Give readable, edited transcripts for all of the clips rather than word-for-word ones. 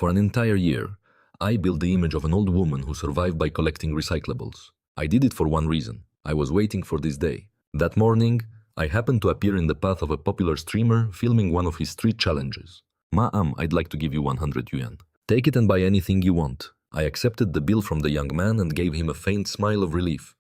For an entire year, I built the image of an old woman who survived by collecting recyclables. I did it for one reason. I was waiting for this day. That morning, I happened to appear in the path of a popular streamer filming one of his street challenges. Ma'am, I'd like to give you 100 yuan. Take it and buy anything you want. I accepted the bill from the young man and gave him a faint smile of relief,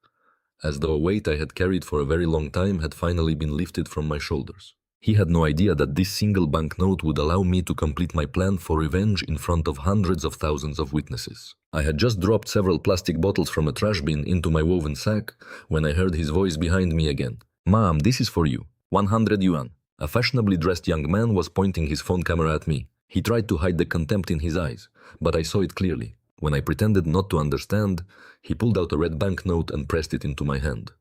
as though a weight I had carried for a very long time had finally been lifted from my shoulders. He had no idea that this single banknote would allow me to complete my plan for revenge in front of hundreds of thousands of witnesses. I had just dropped several plastic bottles from a trash bin into my woven sack when I heard his voice behind me again. Ma'am, this is for you. 100 yuan. A fashionably dressed young man was pointing his phone camera at me. He tried to hide the contempt in his eyes, but I saw it clearly. When I pretended not to understand, he pulled out a red banknote and pressed it into my hand.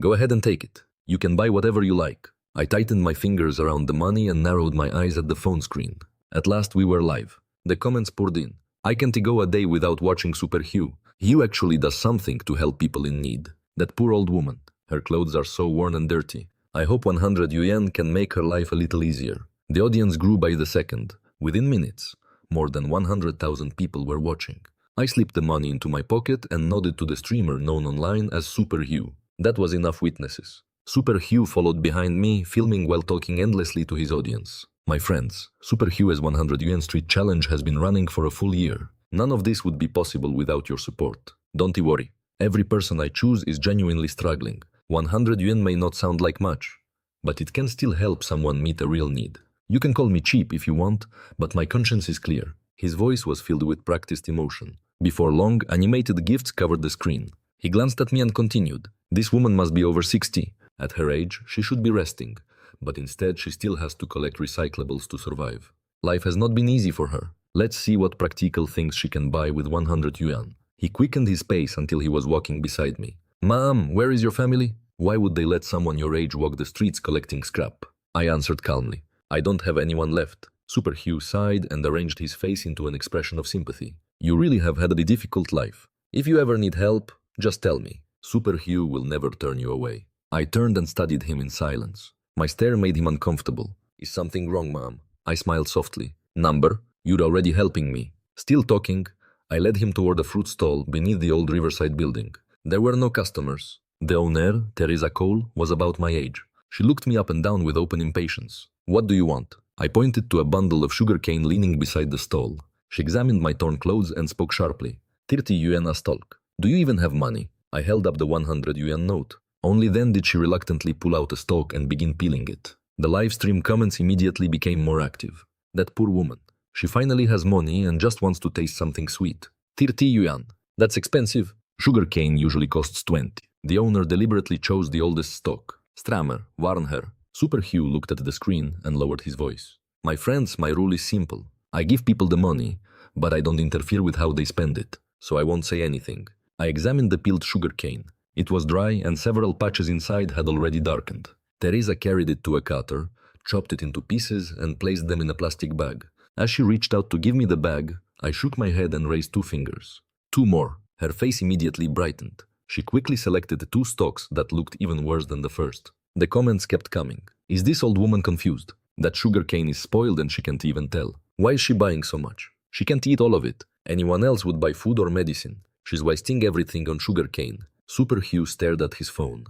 Go ahead and take it. You can buy whatever you like. I tightened my fingers around the money and narrowed my eyes at the phone screen. At last we were live. The comments poured in. I can't go a day without watching Super Hugh. Hugh actually does something to help people in need. That poor old woman. Her clothes are so worn and dirty. I hope 100 yuan can make her life a little easier. The audience grew by the second. Within minutes, more than 100,000 people were watching. I slipped the money into my pocket and nodded to the streamer known online as Super Hugh. That was enough witnesses. Super Hugh followed behind me, filming while talking endlessly to his audience. My friends, Super Hugh's 100 yuan street challenge has been running for a full year. None of this would be possible without your support. Don't worry. Every person I choose is genuinely struggling. 100 yuan may not sound like much, but it can still help someone meet a real need. You can call me cheap if you want, but my conscience is clear. His voice was filled with practiced emotion. Before long, animated gifts covered the screen. He glanced at me and continued. This woman must be over 60. At her age, she should be resting, but instead she still has to collect recyclables to survive. Life has not been easy for her. Let's see what practical things she can buy with 100 yuan. He quickened his pace until he was walking beside me. Ma'am, where is your family? Why would they let someone your age walk the streets collecting scrap? I answered calmly. I don't have anyone left. Super Hugh sighed and arranged his face into an expression of sympathy. You really have had a difficult life. If you ever need help, just tell me. Super Hugh will never turn you away. I turned and studied him in silence. My stare made him uncomfortable. Is something wrong, ma'am? I smiled softly. Number? You're already helping me. Still talking, I led him toward a fruit stall beneath the old riverside building. There were no customers. The owner, Teresa Cole, was about my age. She looked me up and down with open impatience. What do you want? I pointed to a bundle of sugarcane leaning beside the stall. She examined my torn clothes and spoke sharply. 30 yuan a stalk. Do you even have money? I held up the 100 yuan note. Only then did she reluctantly pull out a stalk and begin peeling it. The live stream comments immediately became more active. That poor woman. She finally has money and just wants to taste something sweet. 30 yuan. That's expensive. Sugarcane usually costs 20. The owner deliberately chose the oldest stalk. Strammer, warn her. Super Hugh looked at the screen and lowered his voice. My friends, my rule is simple. I give people the money, but I don't interfere with how they spend it, so I won't say anything. I examined the peeled sugarcane. It was dry and several patches inside had already darkened. Teresa carried it to a cutter, chopped it into pieces and placed them in a plastic bag. As she reached out to give me the bag, I shook my head and raised 2 fingers. 2 more. Her face immediately brightened. She quickly selected 2 stalks that looked even worse than the first. The comments kept coming. Is this old woman confused? That sugarcane is spoiled and she can't even tell. Why is she buying so much? She can't eat all of it. Anyone else would buy food or medicine. She's wasting everything on sugarcane. Super Hugh stared at his phone,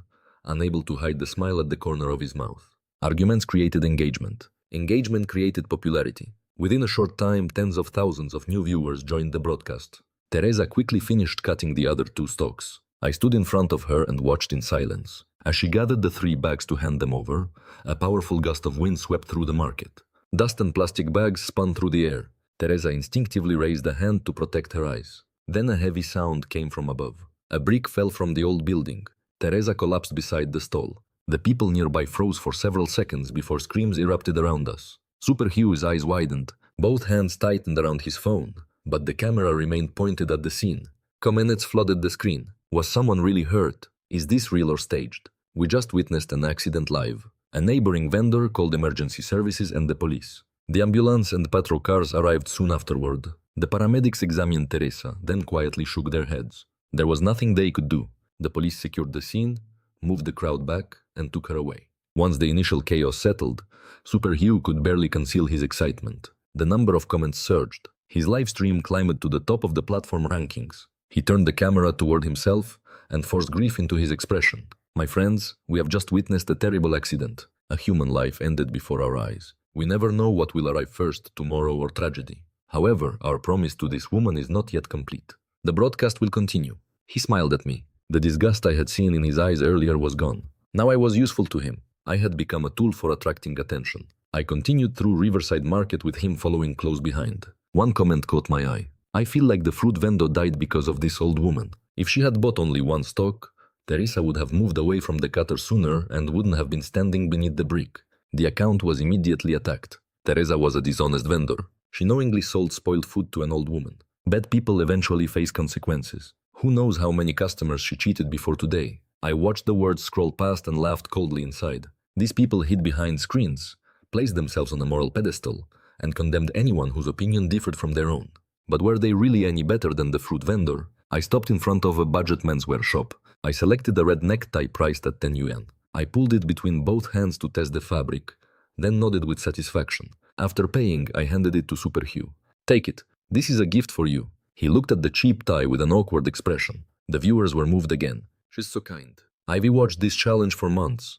unable to hide the smile at the corner of his mouth. Arguments created engagement. Engagement created popularity. Within a short time, tens of thousands of new viewers joined the broadcast. Teresa quickly finished cutting the other 2 stalks. I stood in front of her and watched in silence. As she gathered the 3 bags to hand them over, a powerful gust of wind swept through the market. Dust and plastic bags spun through the air. Teresa instinctively raised a hand to protect her eyes. Then a heavy sound came from above. A brick fell from the old building. Teresa collapsed beside the stall. The people nearby froze for several seconds before screams erupted around us. Super Hugh's eyes widened. Both hands tightened around his phone, but the camera remained pointed at the scene. Comments flooded the screen. Was someone really hurt? Is this real or staged? We just witnessed an accident live. A neighboring vendor called emergency services and the police. The ambulance and patrol cars arrived soon afterward. The paramedics examined Teresa, then quietly shook their heads. There was nothing they could do. The police secured the scene, moved the crowd back, and took her away. Once the initial chaos settled, Super Hugh could barely conceal his excitement. The number of comments surged. His live stream climbed to the top of the platform rankings. He turned the camera toward himself and forced grief into his expression. My friends, we have just witnessed a terrible accident. A human life ended before our eyes. We never know what will arrive first, tomorrow or tragedy. However, our promise to this woman is not yet complete. The broadcast will continue. He smiled at me. The disgust I had seen in his eyes earlier was gone. Now I was useful to him. I had become a tool for attracting attention. I continued through Riverside Market with him following close behind. One comment caught my eye. I feel like the fruit vendor died because of this old woman. If she had bought only one stock, Teresa would have moved away from the cutter sooner and wouldn't have been standing beneath the brick. The account was immediately attacked. Teresa was a dishonest vendor. She knowingly sold spoiled food to an old woman. Bad people eventually face consequences. Who knows how many customers she cheated before today? I watched the words scroll past and laughed coldly inside. These people hid behind screens, placed themselves on a moral pedestal, and condemned anyone whose opinion differed from their own. But were they really any better than the fruit vendor? I stopped in front of a budget menswear shop. I selected a red necktie priced at 10 yuan. I pulled it between both hands to test the fabric, then nodded with satisfaction. After paying, I handed it to Super Hugh. Take it. This is a gift for you. He looked at the cheap tie with an awkward expression. The viewers were moved again. She's so kind. Ivy watched this challenge for months,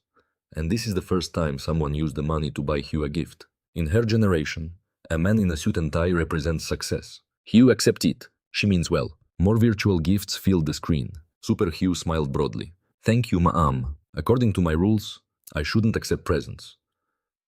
and this is the first time someone used the money to buy Hugh a gift. In her generation, a man in a suit and tie represents success. Hugh, accept it. She means well. More virtual gifts filled the screen. Super Hugh smiled broadly. Thank you, ma'am. According to my rules, I shouldn't accept presents.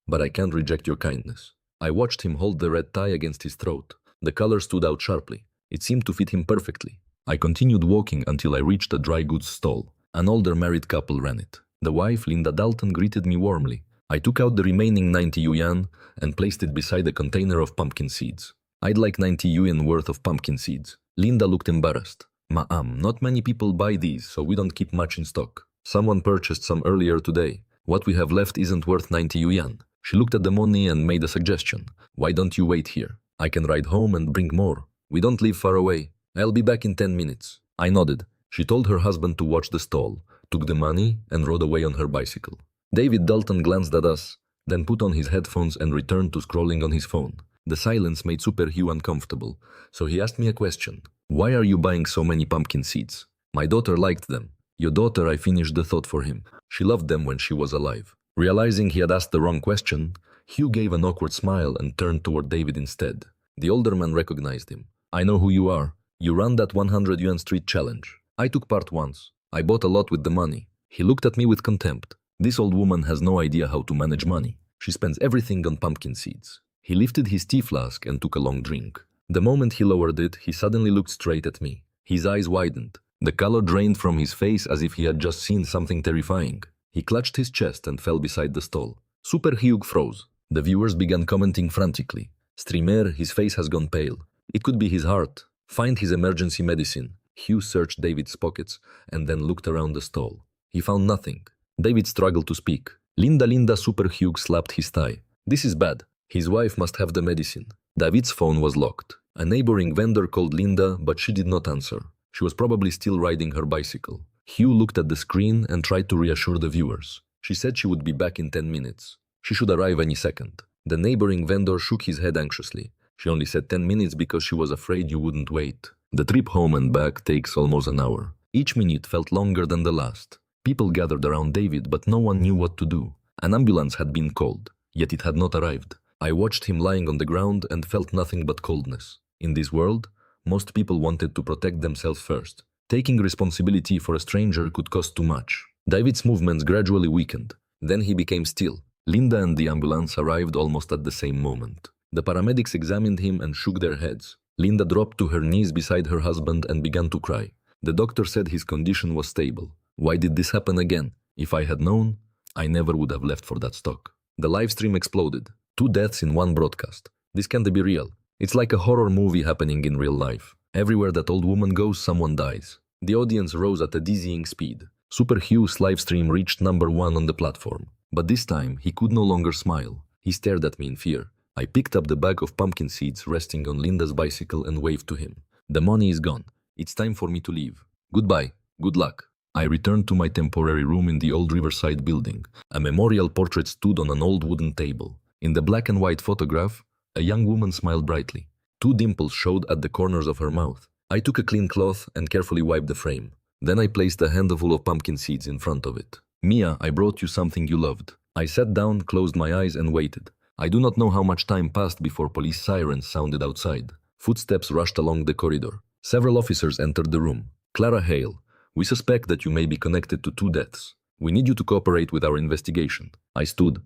But I can't reject your kindness. I watched him hold the red tie against his throat. The color stood out sharply. It seemed to fit him perfectly. I continued walking until I reached a dry goods stall. An older married couple ran it. The wife, Linda Dalton, greeted me warmly. I took out the remaining 90 yuan and placed it beside a container of pumpkin seeds. I'd like 90 yuan worth of pumpkin seeds. Linda looked embarrassed. Ma'am, not many people buy these, so we don't keep much in stock. Someone purchased some earlier today. What we have left isn't worth 90 yuan. She looked at the money and made a suggestion. Why don't you wait here? I can ride home and bring more. We don't live far away. I'll be back in 10 minutes. I nodded. She told her husband to watch the stall, took the money, and rode away on her bicycle. David Dalton glanced at us, then put on his headphones and returned to scrolling on his phone. The silence made Super Hugh uncomfortable, so he asked me a question. Why are you buying so many pumpkin seeds? My daughter liked them. Your daughter, I finished the thought for him. She loved them when she was alive. Realizing he had asked the wrong question, Hugh gave an awkward smile and turned toward David instead. The older man recognized him. I know who you are. You ran that 100 yuan street challenge. I took part once. I bought a lot with the money. He looked at me with contempt. This old woman has no idea how to manage money. She spends everything on pumpkin seeds. He lifted his tea flask and took a long drink. The moment he lowered it, he suddenly looked straight at me. His eyes widened. The color drained from his face as if he had just seen something terrifying. He clutched his chest and fell beside the stall. Super Hugh froze. The viewers began commenting frantically. Streamer, his face has gone pale. It could be his heart. Find his emergency medicine. Hugh searched David's pockets and then looked around the stall. He found nothing. David struggled to speak. Linda, Super Hugh slapped his thigh. This is bad. His wife must have the medicine. David's phone was locked. A neighboring vendor called Linda, but she did not answer. She was probably still riding her bicycle. Hugh looked at the screen and tried to reassure the viewers. She said she would be back in 10 minutes. She should arrive any second. The neighboring vendor shook his head anxiously. She only said 10 minutes because she was afraid you wouldn't wait. The trip home and back takes almost an hour. Each minute felt longer than the last. People gathered around David, but no one knew what to do. An ambulance had been called, yet it had not arrived. I watched him lying on the ground and felt nothing but coldness. In this world, most people wanted to protect themselves first. Taking responsibility for a stranger could cost too much. David's movements gradually weakened. Then he became still. Linda and the ambulance arrived almost at the same moment. The paramedics examined him and shook their heads. Linda dropped to her knees beside her husband and began to cry. The doctor said his condition was stable. Why did this happen again? If I had known, I never would have left for that stock. The live stream exploded. 2 deaths in one broadcast. This can't be real. It's like a horror movie happening in real life. Everywhere that old woman goes, someone dies. The audience rose at a dizzying speed. Super Hugh's live stream reached #1 on the platform. But this time, he could no longer smile. He stared at me in fear. I picked up the bag of pumpkin seeds resting on Linda's bicycle and waved to him. The money is gone. It's time for me to leave. Goodbye. Good luck. I returned to my temporary room in the old Riverside building. A memorial portrait stood on an old wooden table. In the black and white photograph, A young woman smiled brightly. Two dimples showed at the corners of her mouth. I took a clean cloth and carefully wiped the frame. Then I placed a handful of pumpkin seeds in front of it. Mia, I brought you something you loved. I sat down, closed my eyes, and waited. I do not know how much time passed before police sirens sounded outside. Footsteps rushed along the corridor. Several officers entered the room. Clara Hale, we suspect that you may be connected to 2 deaths. We need you to cooperate with our investigation. I stood,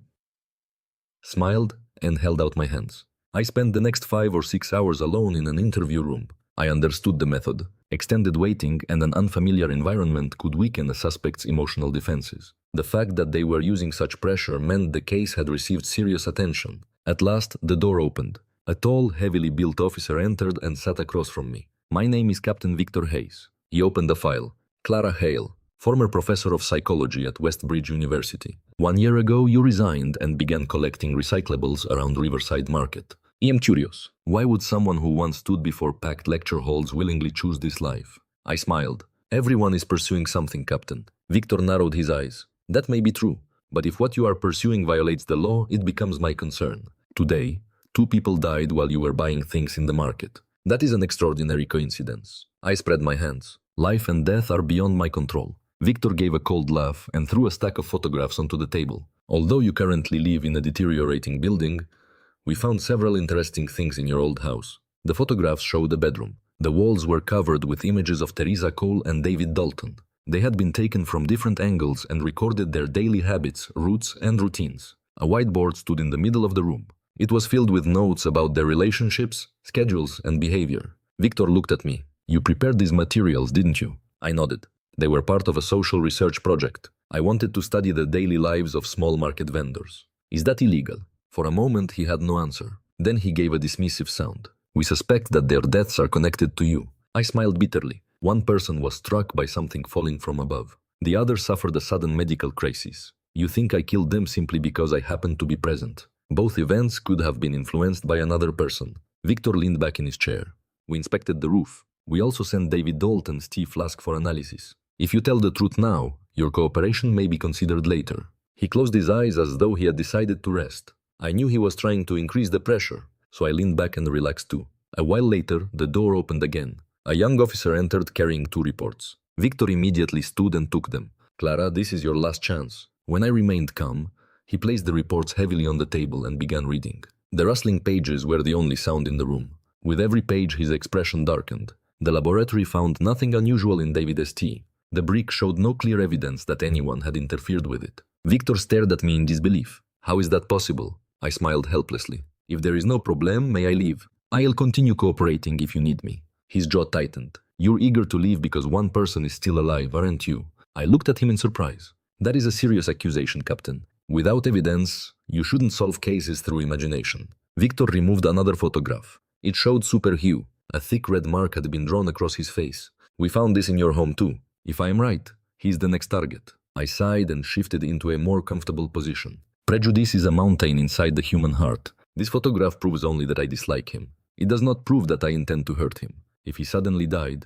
smiled, and held out my hands. I spent the next 5 or 6 hours alone in an interview room. I understood the method. Extended waiting and an unfamiliar environment could weaken a suspect's emotional defenses. The fact that they were using such pressure meant the case had received serious attention. At last, the door opened. A tall, heavily built officer entered and sat across from me. My name is Captain Victor Hayes. He opened the file. Clara Hale, former professor of psychology at Westbridge University. 1 year ago, you resigned and began collecting recyclables around Riverside Market. I am curious. Why would someone who once stood before packed lecture halls willingly choose this life? I smiled. Everyone is pursuing something, Captain. Victor narrowed his eyes. That may be true, but if what you are pursuing violates the law, it becomes my concern. Today, 2 people died while you were buying things in the market. That is an extraordinary coincidence. I spread my hands. Life and death are beyond my control. Victor gave a cold laugh and threw a stack of photographs onto the table. Although you currently live in a deteriorating building, we found several interesting things in your old house. The photographs showed the bedroom. The walls were covered with images of Teresa Cole and David Dalton. They had been taken from different angles and recorded their daily habits, routes, and routines. A whiteboard stood in the middle of the room. It was filled with notes about their relationships, schedules, and behavior. Victor looked at me. You prepared these materials, didn't you? I nodded. They were part of a social research project. I wanted to study the daily lives of small market vendors. Is that illegal? For a moment, he had no answer. Then he gave a dismissive sound. We suspect that their deaths are connected to you. I smiled bitterly. One person was struck by something falling from above. The other suffered a sudden medical crisis. You think I killed them simply because I happened to be present. Both events could have been influenced by another person. Victor leaned back in his chair. We inspected the roof. We also sent David Dalton's tea flask for analysis. If you tell the truth now, your cooperation may be considered later. He closed his eyes as though he had decided to rest. I knew he was trying to increase the pressure, so I leaned back and relaxed too. A while later, the door opened again. A young officer entered carrying 2 reports. Victor immediately stood and took them. Clara, this is your last chance. When I remained calm, he placed the reports heavily on the table and began reading. The rustling pages were the only sound in the room. With every page, his expression darkened. The laboratory found nothing unusual in David's tea. The brick showed no clear evidence that anyone had interfered with it. Victor stared at me in disbelief. How is that possible? I smiled helplessly. If there is no problem, may I leave? I'll continue cooperating if you need me. His jaw tightened. You're eager to leave because one person is still alive, aren't you? I looked at him in surprise. That is a serious accusation, Captain. Without evidence, you shouldn't solve cases through imagination. Victor removed another photograph. It showed Super Hugh. A thick red mark had been drawn across his face. We found this in your home too. If I am right, he's the next target. I sighed and shifted into a more comfortable position. Prejudice is a mountain inside the human heart. This photograph proves only that I dislike him. It does not prove that I intend to hurt him. If he suddenly died,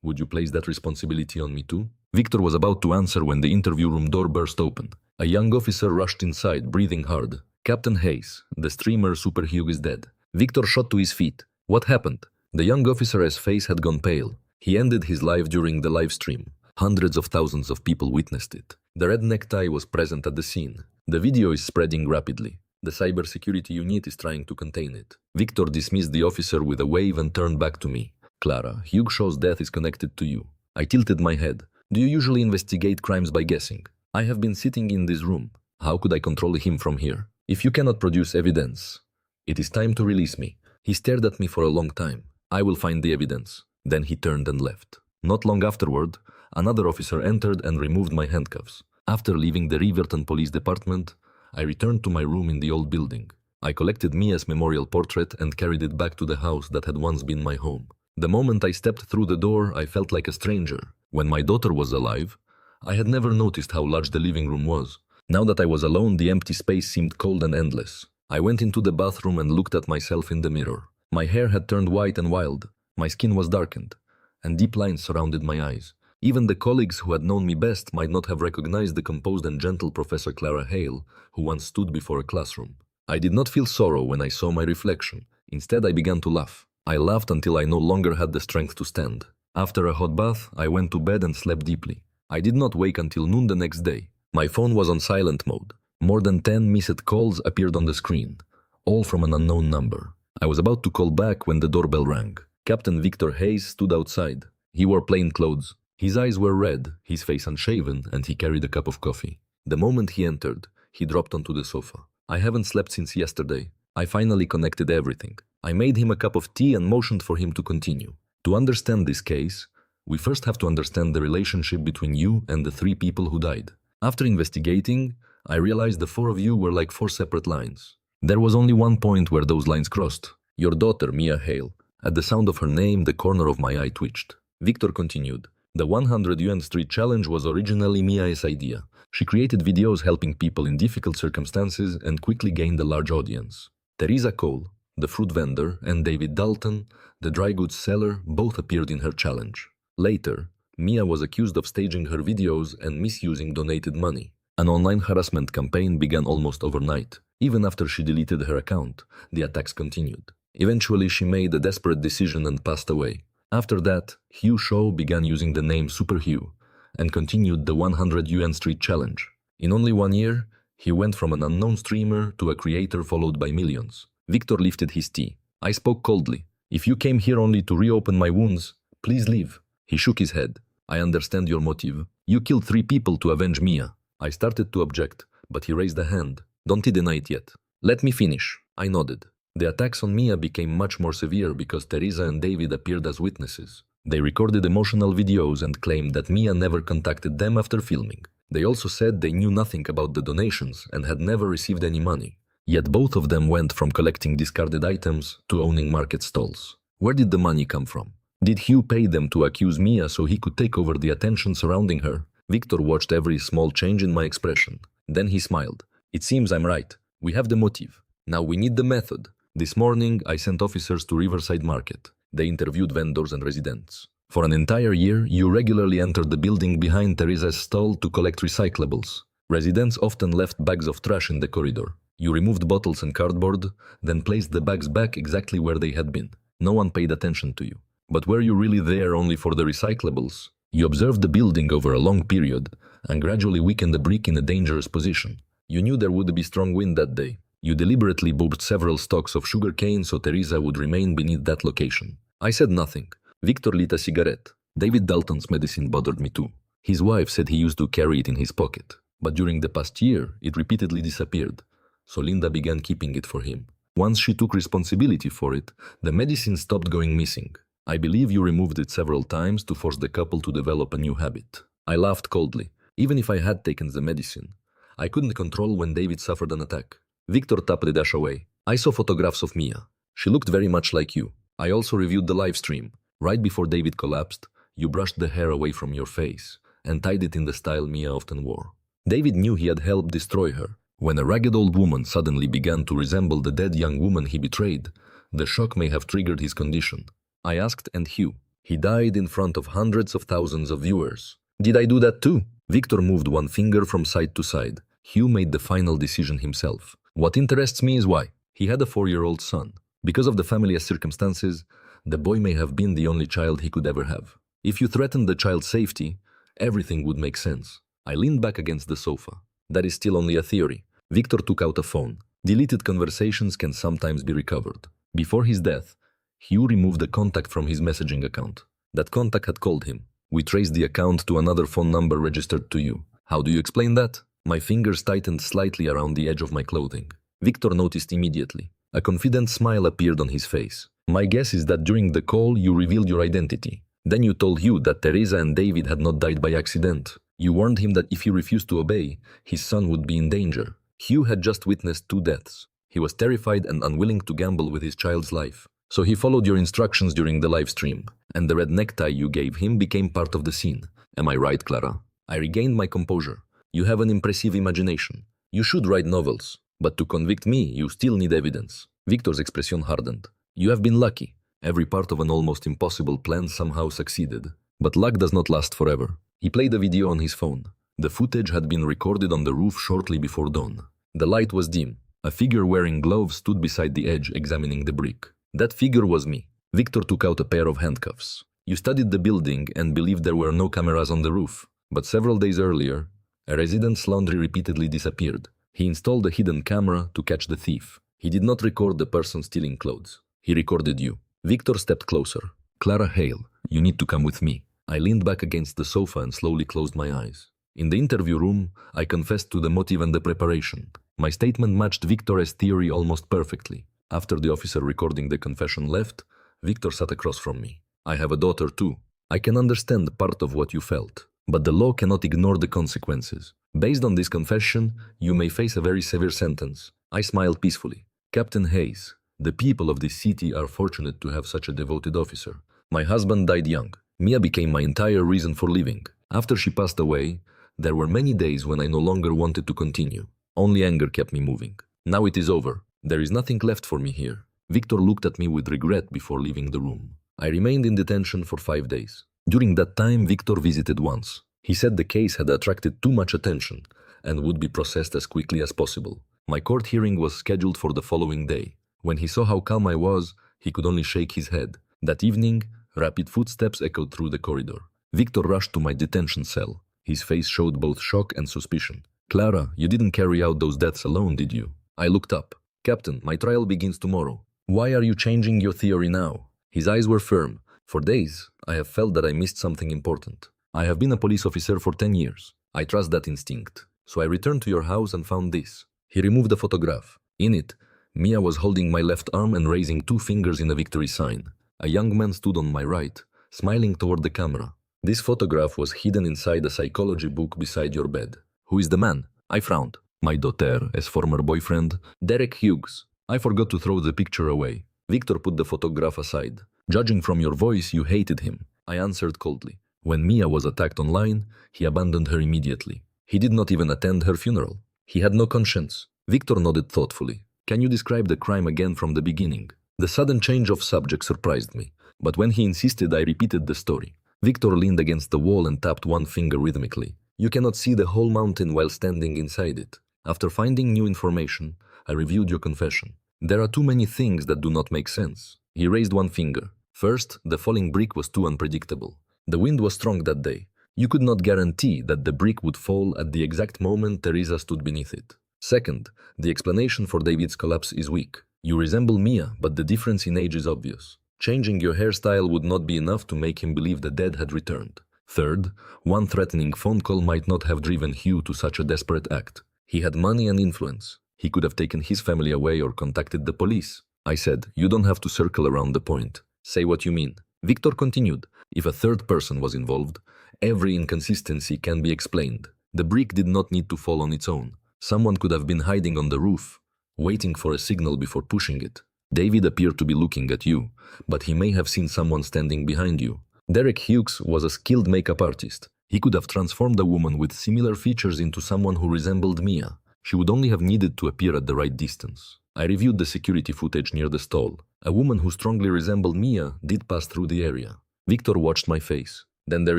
would you place that responsibility on me too? Victor was about to answer when the interview room door burst open. A young officer rushed inside, breathing hard. Captain Hayes, the streamer Super Hugh is dead. Victor shot to his feet. What happened? The young officer's face had gone pale. He ended his life during the live stream. Hundreds of thousands of people witnessed it. The red necktie was present at the scene. The video is spreading rapidly. The cybersecurity unit is trying to contain it. Victor dismissed the officer with a wave and turned back to me. Clara, Hugh Shaw's death is connected to you. I tilted my head. Do you usually investigate crimes by guessing? I have been sitting in this room. How could I control him from here? If you cannot produce evidence, it is time to release me. He stared at me for a long time. I will find the evidence. Then he turned and left. Not long afterward, another officer entered and removed my handcuffs. After leaving the Riverton Police Department, I returned to my room in the old building. I collected Mia's memorial portrait and carried it back to the house that had once been my home. The moment I stepped through the door, I felt like a stranger. When my daughter was alive, I had never noticed how large the living room was. Now that I was alone, the empty space seemed cold and endless. I went into the bathroom and looked at myself in the mirror. My hair had turned white and wild. My skin was darkened, and deep lines surrounded my eyes. Even the colleagues who had known me best might not have recognized the composed and gentle Professor Clara Hale, who once stood before a classroom. I did not feel sorrow when I saw my reflection. Instead, I began to laugh. I laughed until I no longer had the strength to stand. After a hot bath, I went to bed and slept deeply. I did not wake until noon the next day. My phone was on silent mode. More than 10 missed calls appeared on the screen, all from an unknown number. I was about to call back when the doorbell rang. Captain Victor Hayes stood outside. He wore plain clothes. His eyes were red, his face unshaven, and he carried a cup of coffee. The moment he entered, he dropped onto the sofa. I haven't slept since yesterday. I finally connected everything. I made him a cup of tea and motioned for him to continue. To understand this case, we first have to understand the relationship between you and the 3 people who died. After investigating, I realized the 4 of you were like 4 separate lines. There was only one point where those lines crossed. Your daughter, Mia Hale. At the sound of her name, the corner of my eye twitched. Victor continued. The 100 UN Street Challenge was originally Mia's idea. She created videos helping people in difficult circumstances and quickly gained a large audience. Teresa Cole, the fruit vendor, and David Dalton, the dry goods seller, both appeared in her challenge. Later, Mia was accused of staging her videos and misusing donated money. An online harassment campaign began almost overnight. Even after she deleted her account, the attacks continued. Eventually, she made a desperate decision and passed away. After that, Hugh Shaw began using the name Super Hugh and continued the 100 UN Street Challenge. In only 1 year, he went from an unknown streamer to a creator followed by millions. Victor lifted his tea. I spoke coldly. If you came here only to reopen my wounds, please leave. He shook his head. I understand your motive. You killed 3 people to avenge Mia. I started to object, but he raised a hand. Don't deny it yet. Let me finish. I nodded. The attacks on Mia became much more severe because Teresa and David appeared as witnesses. They recorded emotional videos and claimed that Mia never contacted them after filming. They also said they knew nothing about the donations and had never received any money. Yet both of them went from collecting discarded items to owning market stalls. Where did the money come from? Did Hugh pay them to accuse Mia so he could take over the attention surrounding her? Victor watched every small change in my expression. Then he smiled. It seems I'm right. We have the motive. Now we need the method. This morning, I sent officers to Riverside Market. They interviewed vendors and residents. For an entire year, you regularly entered the building behind Teresa's stall to collect recyclables. Residents often left bags of trash in the corridor. You removed bottles and cardboard, then placed the bags back exactly where they had been. No one paid attention to you. But were you really there only for the recyclables? You observed the building over a long period and gradually weakened the brick in a dangerous position. You knew there would be strong wind that day. You deliberately moved several stalks of sugarcane so Teresa would remain beneath that location. I said nothing. Victor lit a cigarette. David Dalton's medicine bothered me too. His wife said he used to carry it in his pocket. But during the past year, it repeatedly disappeared. So Linda began keeping it for him. Once she took responsibility for it, the medicine stopped going missing. I believe you removed it several times to force the couple to develop a new habit. I laughed coldly. Even if I had taken the medicine, I couldn't control when David suffered an attack. Victor tapped the dash away. I saw photographs of Mia. She looked very much like you. I also reviewed the live stream. Right before David collapsed, you brushed the hair away from your face and tied it in the style Mia often wore. David knew he had helped destroy her. When a ragged old woman suddenly began to resemble the dead young woman he betrayed, the shock may have triggered his condition. I asked, and Hugh. He died in front of hundreds of thousands of viewers. Did I do that too? Victor moved one finger from side to side. Hugh made the final decision himself. What interests me is why. He had a 4-year-old son. Because of the family's circumstances, the boy may have been the only child he could ever have. If you threatened the child's safety, everything would make sense. I leaned back against the sofa. That is still only a theory. Victor took out a phone. Deleted conversations can sometimes be recovered. Before his death, Hugh removed the contact from his messaging account. That contact had called him. We traced the account to another phone number registered to you. How do you explain that? My fingers tightened slightly around the edge of my clothing. Victor noticed immediately. A confident smile appeared on his face. My guess is that during the call you revealed your identity. Then you told Hugh that Teresa and David had not died by accident. You warned him that if he refused to obey, his son would be in danger. Hugh had just witnessed 2 deaths. He was terrified and unwilling to gamble with his child's life. So he followed your instructions during the live stream, and the red necktie you gave him became part of the scene. Am I right, Clara? I regained my composure. You have an impressive imagination. You should write novels. But to convict me, you still need evidence. Victor's expression hardened. You have been lucky. Every part of an almost impossible plan somehow succeeded. But luck does not last forever. He played a video on his phone. The footage had been recorded on the roof shortly before dawn. The light was dim. A figure wearing gloves stood beside the edge examining the brick. That figure was me. Victor took out a pair of handcuffs. You studied the building and believed there were no cameras on the roof. But several days earlier, a resident's laundry repeatedly disappeared. He installed a hidden camera to catch the thief. He did not record the person stealing clothes. He recorded you. Victor stepped closer. Clara Hale, you need to come with me. I leaned back against the sofa and slowly closed my eyes. In the interview room, I confessed to the motive and the preparation. My statement matched Victor's theory almost perfectly. After the officer recording the confession left, Victor sat across from me. I have a daughter too. I can understand part of what you felt, but the law cannot ignore the consequences. Based on this confession, you may face a very severe sentence. I smiled peacefully. Captain Hayes, the people of this city are fortunate to have such a devoted officer. My husband died young. Mia became my entire reason for living. After she passed away, there were many days when I no longer wanted to continue. Only anger kept me moving. Now it is over. There is nothing left for me here. Victor looked at me with regret before leaving the room. I remained in detention for 5 days. During that time, Victor visited once. He said the case had attracted too much attention and would be processed as quickly as possible. My court hearing was scheduled for the following day. When he saw how calm I was, he could only shake his head. That evening, rapid footsteps echoed through the corridor. Victor rushed to my detention cell. His face showed both shock and suspicion. Clara, you didn't carry out those deaths alone, did you? I looked up. Captain, my trial begins tomorrow. Why are you changing your theory now? His eyes were firm. For days, I have felt that I missed something important. I have been a police officer for 10 years. I trust that instinct. So I returned to your house and found this. He removed a photograph. In it, Mia was holding my left arm and raising 2 fingers in a victory sign. A young man stood on my right, smiling toward the camera. This photograph was hidden inside a psychology book beside your bed. Who is the man? I frowned. My daughter's former boyfriend, Derek Hughes. I forgot to throw the picture away. Victor put the photograph aside. Judging from your voice, you hated him. I answered coldly. When Mia was attacked online, he abandoned her immediately. He did not even attend her funeral. He had no conscience. Victor nodded thoughtfully. Can you describe the crime again from the beginning? The sudden change of subject surprised me, but when he insisted, I repeated the story. Victor leaned against the wall and tapped one finger rhythmically. You cannot see the whole mountain while standing inside it. After finding new information, I reviewed your confession. There are too many things that do not make sense. He raised one finger. First, the falling brick was too unpredictable. The wind was strong that day. You could not guarantee that the brick would fall at the exact moment Teresa stood beneath it. Second, the explanation for David's collapse is weak. You resemble Mia, but the difference in age is obvious. Changing your hairstyle would not be enough to make him believe the dead had returned. Third, one threatening phone call might not have driven Hugh to such a desperate act. He had money and influence. He could have taken his family away or contacted the police. I said, you don't have to circle around the point. Say what you mean. Victor continued. If a third person was involved, every inconsistency can be explained. The brick did not need to fall on its own. Someone could have been hiding on the roof, waiting for a signal before pushing it. David appeared to be looking at you, but he may have seen someone standing behind you. Derek Hughes was a skilled makeup artist. He could have transformed a woman with similar features into someone who resembled Mia. She would only have needed to appear at the right distance. I reviewed the security footage near the stall. A woman who strongly resembled Mia did pass through the area. Victor watched my face. Then there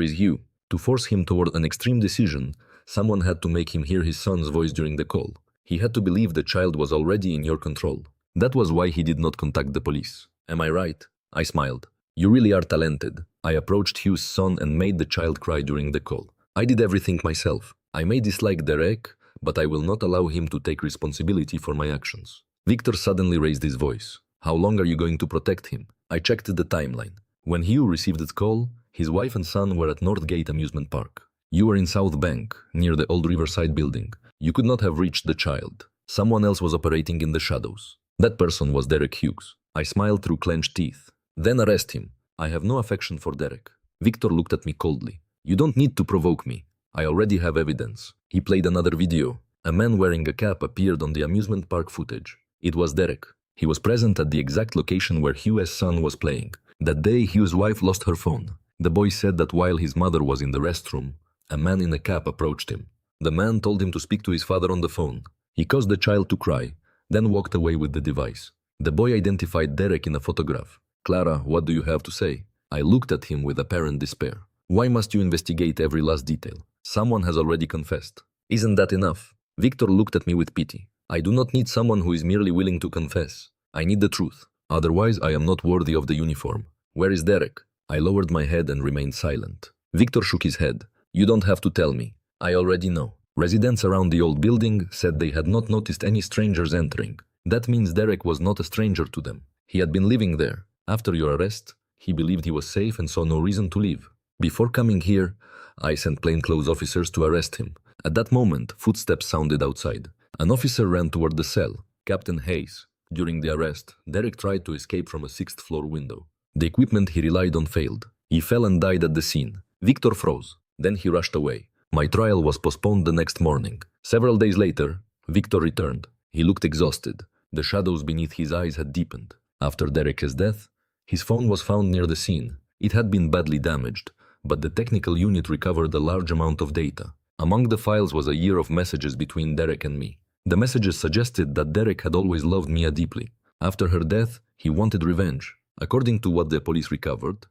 is you. To force him toward an extreme decision, someone had to make him hear his son's voice during the call. He had to believe the child was already in your control. That was why he did not contact the police. Am I right? I smiled. You really are talented. I approached Hugh's son and made the child cry during the call. I did everything myself. I may dislike Derek, but I will not allow him to take responsibility for my actions. Victor suddenly raised his voice. How long are you going to protect him? I checked the timeline. When Hugh received the call, his wife and son were at Northgate Amusement Park. You were in South Bank, near the old Riverside building. You could not have reached the child. Someone else was operating in the shadows. That person was Derek Hughes. I smiled through clenched teeth. Then arrest him. I have no affection for Derek. Victor looked at me coldly. You don't need to provoke me. I already have evidence. He played another video. A man wearing a cap appeared on the amusement park footage. It was Derek. He was present at the exact location where Hugh's son was playing. That day, Hugh's wife lost her phone. The boy said that while his mother was in the restroom, a man in a cap approached him. The man told him to speak to his father on the phone. He caused the child to cry, then walked away with the device. The boy identified Derek in a photograph. Clara, what do you have to say? I looked at him with apparent despair. Why must you investigate every last detail? Someone has already confessed. Isn't that enough? Victor looked at me with pity. I do not need someone who is merely willing to confess. I need the truth. Otherwise, I am not worthy of the uniform. Where is Derek? I lowered my head and remained silent. Victor shook his head. You don't have to tell me. I already know. Residents around the old building said they had not noticed any strangers entering. That means Derek was not a stranger to them. He had been living there. After your arrest, he believed he was safe and saw no reason to leave. Before coming here, I sent plainclothes officers to arrest him. At that moment, footsteps sounded outside. An officer ran toward the cell. Captain Hayes. During the arrest, Derek tried to escape from a 6th-floor window. The equipment he relied on failed. He fell and died at the scene. Victor froze. Then he rushed away. My trial was postponed the next morning. Several days later, Victor returned. He looked exhausted. The shadows beneath his eyes had deepened. After Derek's death, his phone was found near the scene. It had been badly damaged, but the technical unit recovered a large amount of data. Among the files was a year of messages between Derek and me. The messages suggested that Derek had always loved Mia deeply. After her death, he wanted revenge. According to what the police recovered,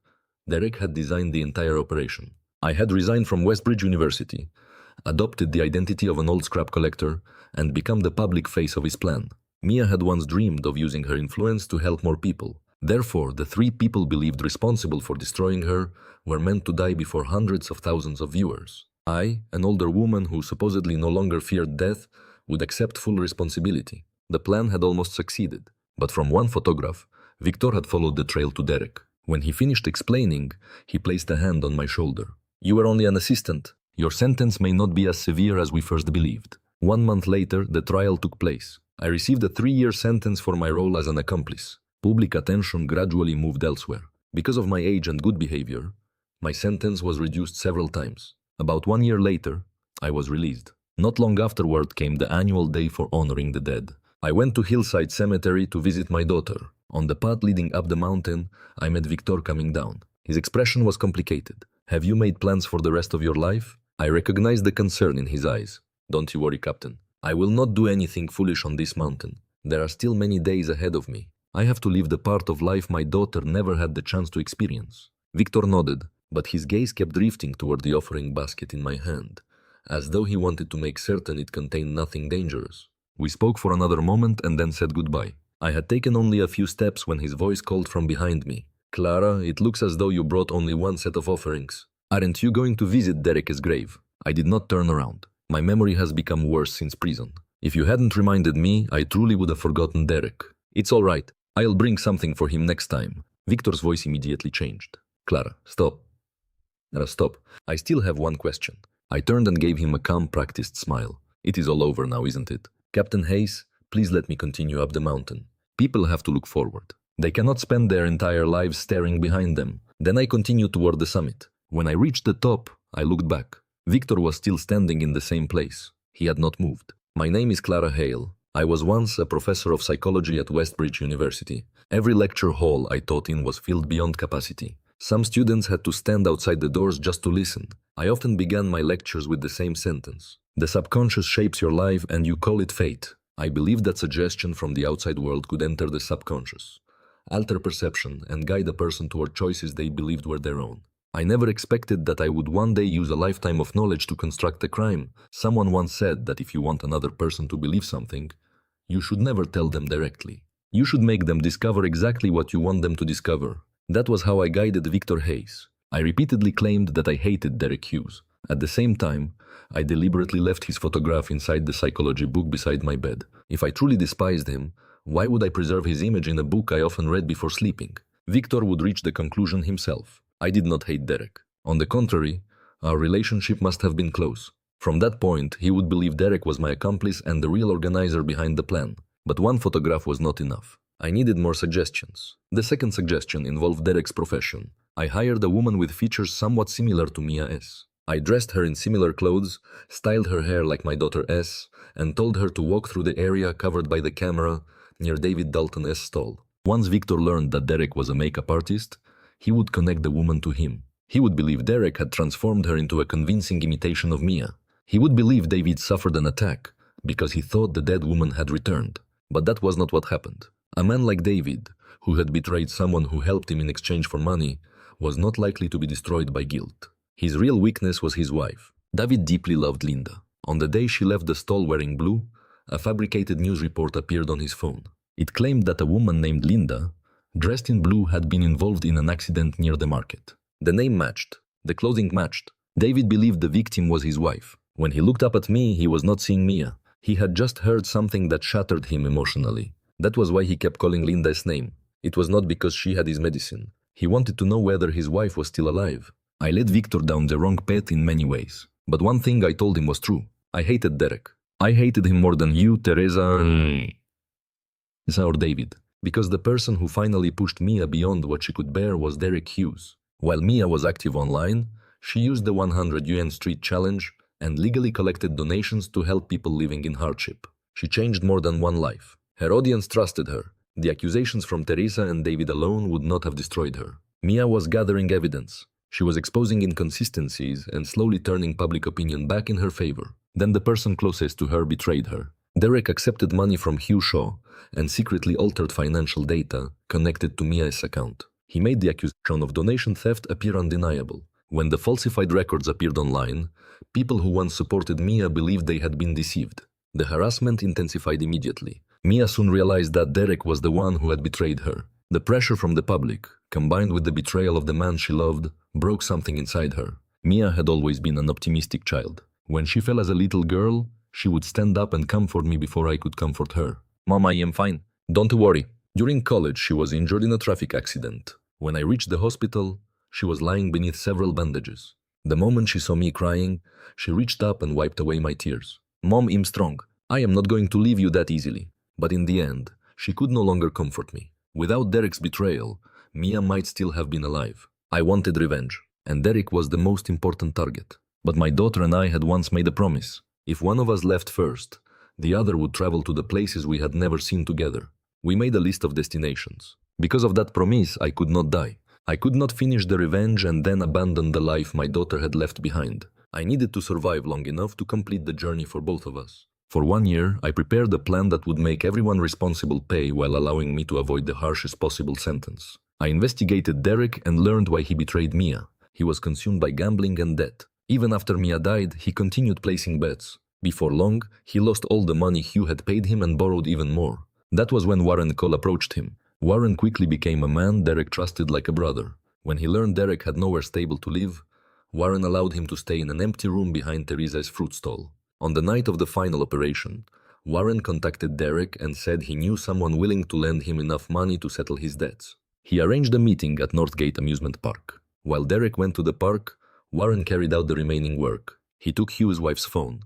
Derek had designed the entire operation. I had resigned from Westbridge University, adopted the identity of an old scrap collector, and become the public face of his plan. Mia had once dreamed of using her influence to help more people. Therefore, the 3 people believed responsible for destroying her were meant to die before hundreds of thousands of viewers. I, an older woman who supposedly no longer feared death, would accept full responsibility. The plan had almost succeeded, but from one photograph, Victor had followed the trail to Derek. When he finished explaining, he placed a hand on my shoulder. You were only an assistant. Your sentence may not be as severe as we first believed. 1 month later, the trial took place. I received a 3-year sentence for my role as an accomplice. Public attention gradually moved elsewhere. Because of my age and good behavior, my sentence was reduced several times. About 1 year later, I was released. Not long afterward came the annual day for honoring the dead. I went to Hillside Cemetery to visit my daughter. On the path leading up the mountain, I met Victor coming down. His expression was complicated. Have you made plans for the rest of your life? I recognized the concern in his eyes. Don't you worry, Captain. I will not do anything foolish on this mountain. There are still many days ahead of me. I have to live the part of life my daughter never had the chance to experience. Victor nodded, but his gaze kept drifting toward the offering basket in my hand, as though he wanted to make certain it contained nothing dangerous. We spoke for another moment and then said goodbye. I had taken only a few steps when his voice called from behind me. Clara, it looks as though you brought only 1 set of offerings. Aren't you going to visit Derek's grave? I did not turn around. My memory has become worse since prison. If you hadn't reminded me, I truly would have forgotten Derek. It's all right. I'll bring something for him next time. Victor's voice immediately changed. Clara, stop. Stop. I still have one question. I turned and gave him a calm, practiced smile. It is all over now, isn't it? Captain Hayes, please let me continue up the mountain. People have to look forward. They cannot spend their entire lives staring behind them. Then I continued toward the summit. When I reached the top, I looked back. Victor was still standing in the same place. He had not moved. My name is Clara Hale. I was once a professor of psychology at Westbridge University. Every lecture hall I taught in was filled beyond capacity. Some students had to stand outside the doors just to listen. I often began my lectures with the same sentence. The subconscious shapes your life and you call it fate. I believed that suggestion from the outside world could enter the subconscious, alter perception, and guide a person toward choices they believed were their own. I never expected that I would one day use a lifetime of knowledge to construct a crime. Someone once said that if you want another person to believe something, you should never tell them directly. You should make them discover exactly what you want them to discover. That was how I guided Victor Hayes. I repeatedly claimed that I hated Derek Hughes. At the same time, I deliberately left his photograph inside the psychology book beside my bed. If I truly despised him, why would I preserve his image in a book I often read before sleeping? Victor would reach the conclusion himself. I did not hate Derek. On the contrary, our relationship must have been close. From that point, he would believe Derek was my accomplice and the real organizer behind the plan. But one photograph was not enough. I needed more suggestions. The second suggestion involved Derek's profession. I hired a woman with features somewhat similar to Mia S. I dressed her in similar clothes, styled her hair like my daughter S, and told her to walk through the area covered by the camera near David Dalton S. stall. Once Victor learned that Derek was a makeup artist, he would connect the woman to him. He would believe Derek had transformed her into a convincing imitation of Mia. He would believe David suffered an attack because he thought the dead woman had returned. But that was not what happened. A man like David, who had betrayed someone who helped him in exchange for money, was not likely to be destroyed by guilt. His real weakness was his wife. David deeply loved Linda. On the day she left the stall wearing blue, a fabricated news report appeared on his phone. It claimed that a woman named Linda, dressed in blue, had been involved in an accident near the market. The name matched. The clothing matched. David believed the victim was his wife. When he looked up at me, he was not seeing Mia. He had just heard something that shattered him emotionally. That was why he kept calling Linda's name. It was not because she had his medicine. He wanted to know whether his wife was still alive. I led Victor down the wrong path in many ways. But one thing I told him was true. I hated Derek. I hated him more than you, Teresa, or David. Because the person who finally pushed Mia beyond what she could bear was Derek Hughes. While Mia was active online, she used the 100 UN street challenge and legally collected donations to help people living in hardship. She changed more than one life. Her audience trusted her. The accusations from Teresa and David alone would not have destroyed her. Mia was gathering evidence. She was exposing inconsistencies and slowly turning public opinion back in her favor. Then the person closest to her betrayed her. Derek accepted money from Hugh Shaw and secretly altered financial data connected to Mia's account. He made the accusation of donation theft appear undeniable. When the falsified records appeared online, people who once supported Mia believed they had been deceived. The harassment intensified immediately. Mia soon realized that Derek was the one who had betrayed her. The pressure from the public, combined with the betrayal of the man she loved, broke something inside her. Mia had always been an optimistic child. When she fell as a little girl, she would stand up and comfort me before I could comfort her. "Mom, I am fine. Don't worry." During college, she was injured in a traffic accident. When I reached the hospital, she was lying beneath several bandages. The moment she saw me crying, she reached up and wiped away my tears. "Mom, I'm strong. I am not going to leave you that easily." But in the end, she could no longer comfort me. Without Derek's betrayal, Mia might still have been alive. I wanted revenge, and Derek was the most important target. But my daughter and I had once made a promise. If one of us left first, the other would travel to the places we had never seen together. We made a list of destinations. Because of that promise, I could not die. I could not finish the revenge and then abandon the life my daughter had left behind. I needed to survive long enough to complete the journey for both of us. For 1 year, I prepared a plan that would make everyone responsible pay while allowing me to avoid the harshest possible sentence. I investigated Derek and learned why he betrayed Mia. He was consumed by gambling and debt. Even after Mia died, he continued placing bets. Before long, he lost all the money Hugh had paid him and borrowed even more. That was when Warren Cole approached him. Warren quickly became a man Derek trusted like a brother. When he learned Derek had nowhere stable to live, Warren allowed him to stay in an empty room behind Teresa's fruit stall. On the night of the final operation, Warren contacted Derek and said he knew someone willing to lend him enough money to settle his debts. He arranged a meeting at Northgate Amusement Park. While Derek went to the park, Warren carried out the remaining work. He took Hugh's wife's phone,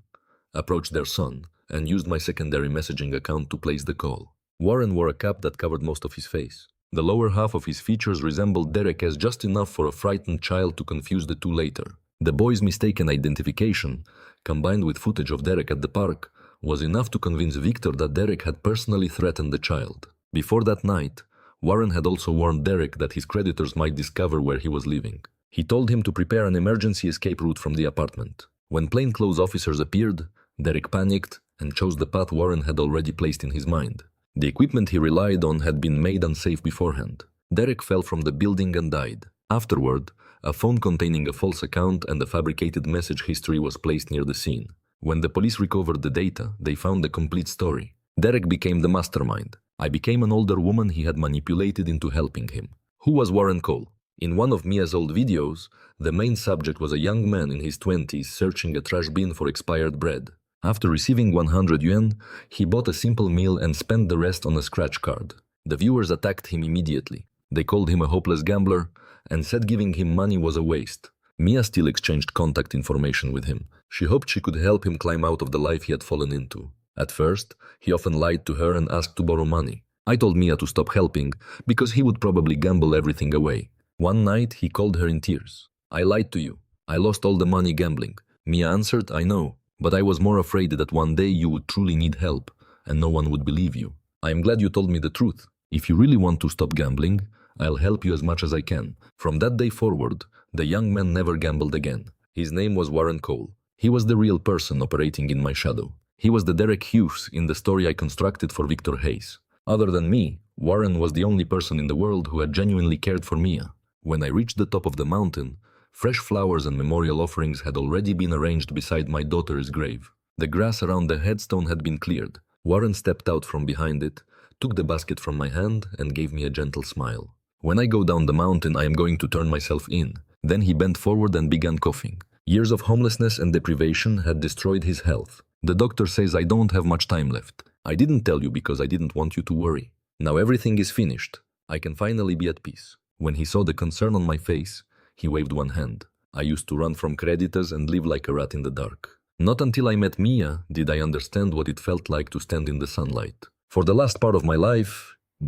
approached their son, and used my secondary messaging account to place the call. Warren wore a cap that covered most of his face. The lower half of his features resembled Derek's just enough for a frightened child to confuse the two later. The boy's mistaken identification, combined with footage of Derek at the park, was enough to convince Victor that Derek had personally threatened the child. Before that night, Warren had also warned Derek that his creditors might discover where he was living. He told him to prepare an emergency escape route from the apartment. When plainclothes officers appeared, Derek panicked and chose the path Warren had already placed in his mind. The equipment he relied on had been made unsafe beforehand. Derek fell from the building and died. Afterward, a phone containing a false account and a fabricated message history was placed near the scene. When the police recovered the data, they found the complete story. Derek became the mastermind. I became an older woman he had manipulated into helping him. Who was Warren Cole? In one of Mia's old videos, the main subject was a young man in his 20s searching a trash bin for expired bread. After receiving 100 yuan, he bought a simple meal and spent the rest on a scratch card. The viewers attacked him immediately. They called him a hopeless gambler and said giving him money was a waste. Mia still exchanged contact information with him. She hoped she could help him climb out of the life he had fallen into. At first, he often lied to her and asked to borrow money. I told Mia to stop helping because he would probably gamble everything away. One night, he called her in tears. "I lied to you. I lost all the money gambling." Mia answered, "I know, but I was more afraid that one day you would truly need help and no one would believe you. I am glad you told me the truth. If you really want to stop gambling, I'll help you as much as I can." From that day forward, the young man never gambled again. His name was Warren Cole. He was the real person operating in my shadow. He was the Derek Hughes in the story I constructed for Victor Hayes. Other than me, Warren was the only person in the world who had genuinely cared for Mia. When I reached the top of the mountain, fresh flowers and memorial offerings had already been arranged beside my daughter's grave. The grass around the headstone had been cleared. Warren stepped out from behind it, took the basket from my hand, and gave me a gentle smile. When I go down the mountain, I am going to turn myself in. Then he bent forward and began coughing. Years of homelessness and deprivation had destroyed his health. The doctor says I don't have much time left. I didn't tell you because I didn't want you to worry. Now everything is finished. I can finally be at peace. When he saw the concern on my face, he waved one hand. I used to run from creditors and live like a rat in the dark. Not until I met Mia did I understand what it felt like to stand in the sunlight. For the last part of my life, I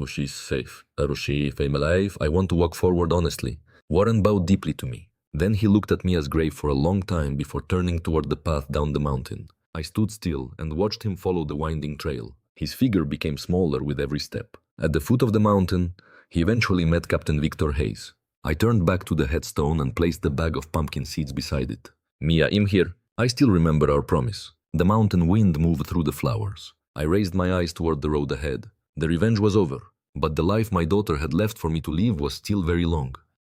want to walk forward honestly. Warren bowed deeply to me. Then he looked at me as grave for a long time before turning toward the path down the mountain. I stood still and watched him follow the winding trail. His figure became smaller with every step. At the foot of the mountain, he eventually met Captain Victor Hayes. I turned back to the headstone and placed the bag of pumpkin seeds beside it. Mia, I'm here. I still remember our promise. The mountain wind moved through the flowers. I raised my eyes toward the road ahead. The revenge was over, but the life my daughter had left for me to live was still very long.